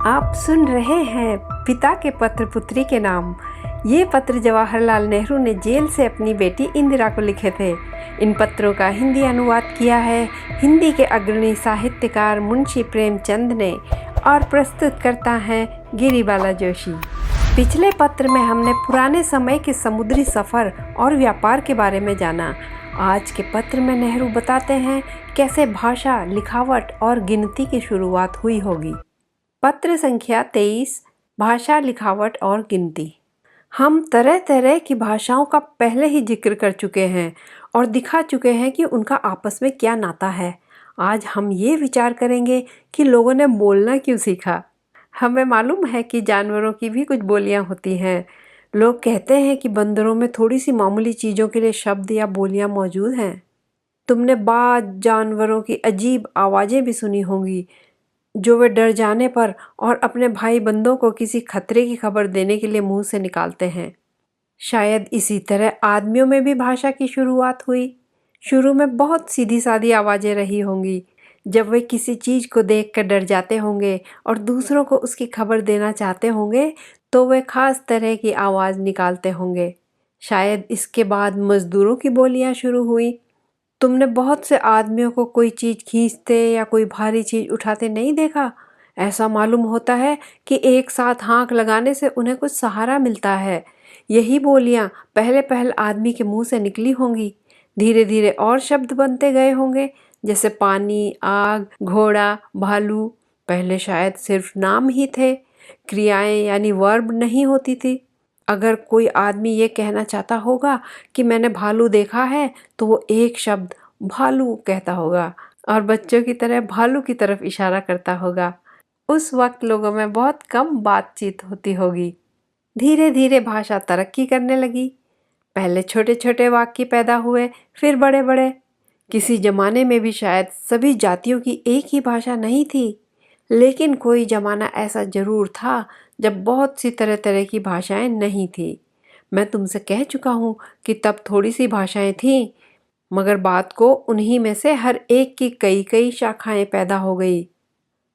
आप सुन रहे हैं पिता के पत्र पुत्री के नाम। ये पत्र जवाहरलाल नेहरू ने जेल से अपनी बेटी इंदिरा को लिखे थे। इन पत्रों का हिंदी अनुवाद किया है हिंदी के अग्रणी साहित्यकार मुंशी प्रेमचंद ने और प्रस्तुत करता है गिरिबाला जोशी। पिछले पत्र में हमने पुराने समय के समुद्री सफ़र और व्यापार के बारे में जाना। आज के पत्र में नेहरू बताते हैं कैसे भाषा, लिखावट और गिनती की शुरुआत हुई होगी। पत्र संख्या 23, भाषा, लिखावट और गिनती। हम तरह तरह की भाषाओं का पहले ही जिक्र कर चुके हैं और दिखा चुके हैं कि उनका आपस में क्या नाता है। आज हम ये विचार करेंगे कि लोगों ने बोलना क्यों सीखा। हमें मालूम है कि जानवरों की भी कुछ बोलियां होती हैं। लोग कहते हैं कि बंदरों में थोड़ी सी मामूली चीज़ों के लिए शब्द या बोलियां मौजूद हैं। तुमने बाज जानवरों की अजीब आवाज़ें भी सुनी होंगी जो वे डर जाने पर और अपने भाई बंदों को किसी खतरे की खबर देने के लिए मुंह से निकालते हैं। शायद इसी तरह आदमियों में भी भाषा की शुरुआत हुई। शुरू में बहुत सीधी सादी आवाज़ें रही होंगी। जब वे किसी चीज़ को देखकर डर जाते होंगे और दूसरों को उसकी खबर देना चाहते होंगे तो वे खास तरह की आवाज़ निकालते होंगे। शायद इसके बाद मज़दूरों की बोलियां शुरू हुई। तुमने बहुत से आदमियों को कोई चीज़ खींचते या कोई भारी चीज़ उठाते नहीं देखा? ऐसा मालूम होता है कि एक साथ हाँक लगाने से उन्हें कुछ सहारा मिलता है। यही बोलियां पहले आदमी के मुंह से निकली होंगी। धीरे धीरे और शब्द बनते गए होंगे, जैसे पानी, आग, घोड़ा, भालू। पहले शायद सिर्फ नाम ही थे, क्रियाएं यानी वर्ब नहीं होती थी। अगर कोई आदमी ये कहना चाहता होगा कि मैंने भालू देखा है तो वो एक शब्द भालू कहता होगा और बच्चों की तरह भालू की तरफ इशारा करता होगा। उस वक्त लोगों में बहुत कम बातचीत होती होगी। धीरे धीरे भाषा तरक्की करने लगी। पहले छोटे छोटे वाक्य पैदा हुए, फिर बड़े बड़े। किसी जमाने में भी शायद सभी जातियों की एक ही भाषा नहीं थी, लेकिन कोई जमाना ऐसा जरूर था जब बहुत सी तरह तरह की भाषाएं नहीं थी। मैं तुमसे कह चुका हूँ कि तब थोड़ी सी भाषाएं थीं, मगर बात को उन्हीं में से हर एक की कई कई शाखाएं पैदा हो गई।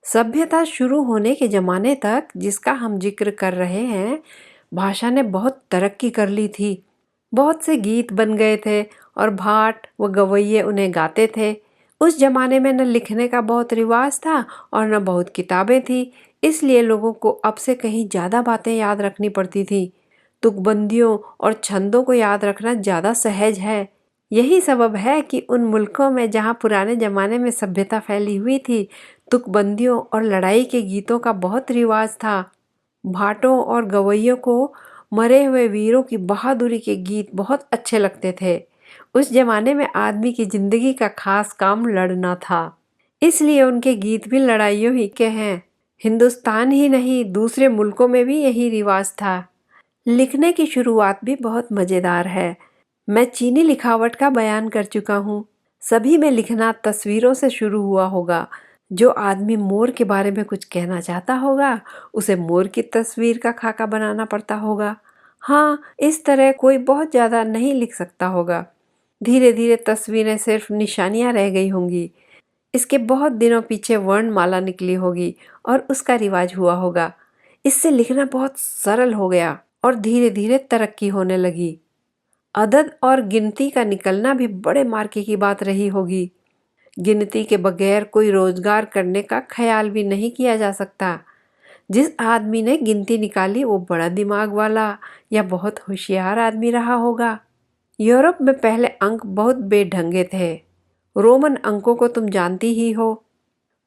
सभ्यता शुरू होने के ज़माने तक जिसका हम जिक्र कर रहे हैं, भाषा ने बहुत तरक्की कर ली थी। बहुत से गीत बन गए थे और भाट व गवैये उन्हें गाते थे। उस जमाने में न लिखने का बहुत रिवाज था और न बहुत किताबें थी, इसलिए लोगों को अब से कहीं ज़्यादा बातें याद रखनी पड़ती थी। तुकबंदियों और छंदों को याद रखना ज़्यादा सहज है। यही सबब है कि उन मुल्कों में जहाँ पुराने ज़माने में सभ्यता फैली हुई थी, तुकबंदियों और लड़ाई के गीतों का बहुत रिवाज था। भाटों और गवैयों को मरे हुए वीरों की बहादुरी के गीत बहुत अच्छे लगते थे। उस जमाने में आदमी की जिंदगी का खास काम लड़ना था, इसलिए उनके गीत भी लड़ाइयों ही के हैं। हिंदुस्तान ही नहीं, दूसरे मुल्कों में भी यही रिवाज था। लिखने की शुरुआत भी बहुत मज़ेदार है। मैं चीनी लिखावट का बयान कर चुका हूँ। सभी में लिखना तस्वीरों से शुरू हुआ होगा। जो आदमी मोर के बारे में कुछ कहना चाहता होगा, उसे मोर की तस्वीर का खाका बनाना पड़ता होगा। हाँ, इस तरह कोई बहुत ज़्यादा नहीं लिख सकता होगा। धीरे धीरे तस्वीरें सिर्फ निशानियाँ रह गई होंगी। इसके बहुत दिनों पीछे वर्णमाला निकली होगी और उसका रिवाज हुआ होगा। इससे लिखना बहुत सरल हो गया और धीरे धीरे तरक्की होने लगी। अदद और गिनती का निकलना भी बड़े मार्के की बात रही होगी। गिनती के बगैर कोई रोजगार करने का ख्याल भी नहीं किया जा सकता। जिस आदमी ने गिनती निकाली वो बड़ा दिमाग वाला या बहुत होशियार आदमी रहा होगा। यूरोप में पहले अंक बहुत बेढंगे थे। रोमन अंकों को तुम जानती ही हो।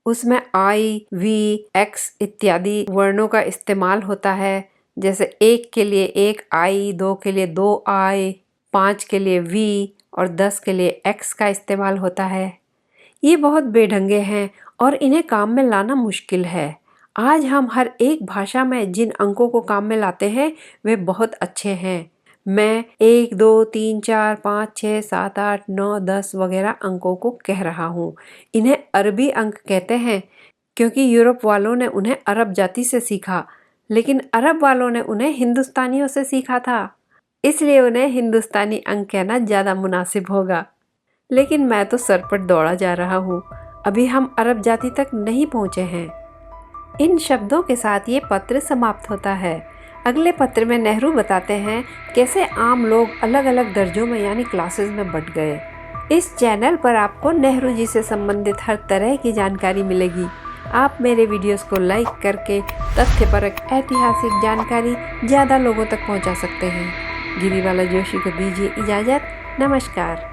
उसमें आई, वी, एक्स इत्यादि वर्णों का इस्तेमाल होता है। जैसे 1 के लिए 1 आई, 2 के लिए 2 आई, 5 के लिए वी और 10 के लिए एक्स का इस्तेमाल होता है। ये बहुत बेढंगे हैं और इन्हें काम में लाना मुश्किल है। आज हम हर एक भाषा में जिन अंकों को काम में लाते हैं वे बहुत अच्छे हैं। मैं 1, 2, 3, 4, 5, 6, 7, 8, 9, 10 वगैरह अंकों को कह रहा हूँ। इन्हें अरबी अंक कहते हैं क्योंकि यूरोप वालों ने उन्हें अरब जाति से सीखा, लेकिन अरब वालों ने उन्हें हिंदुस्तानियों से सीखा था, इसलिए उन्हें हिंदुस्तानी अंक कहना ज़्यादा मुनासिब होगा। लेकिन मैं तो सरपट दौड़ा जा रहा हूँ। अभी हम अरब जाति तक नहीं पहुँचे हैं। इन शब्दों के साथ ये पत्र समाप्त होता है। अगले पत्र में नेहरू बताते हैं कैसे आम लोग अलग अलग दर्जों में यानी क्लासेस में बंट गए। इस चैनल पर आपको नेहरू जी से संबंधित हर तरह की जानकारी मिलेगी। आप मेरे वीडियोस को लाइक करके तथ्यपरक ऐतिहासिक जानकारी ज़्यादा लोगों तक पहुंचा सकते हैं। गिरिबाला जोशी को दीजिए इजाज़त। नमस्कार।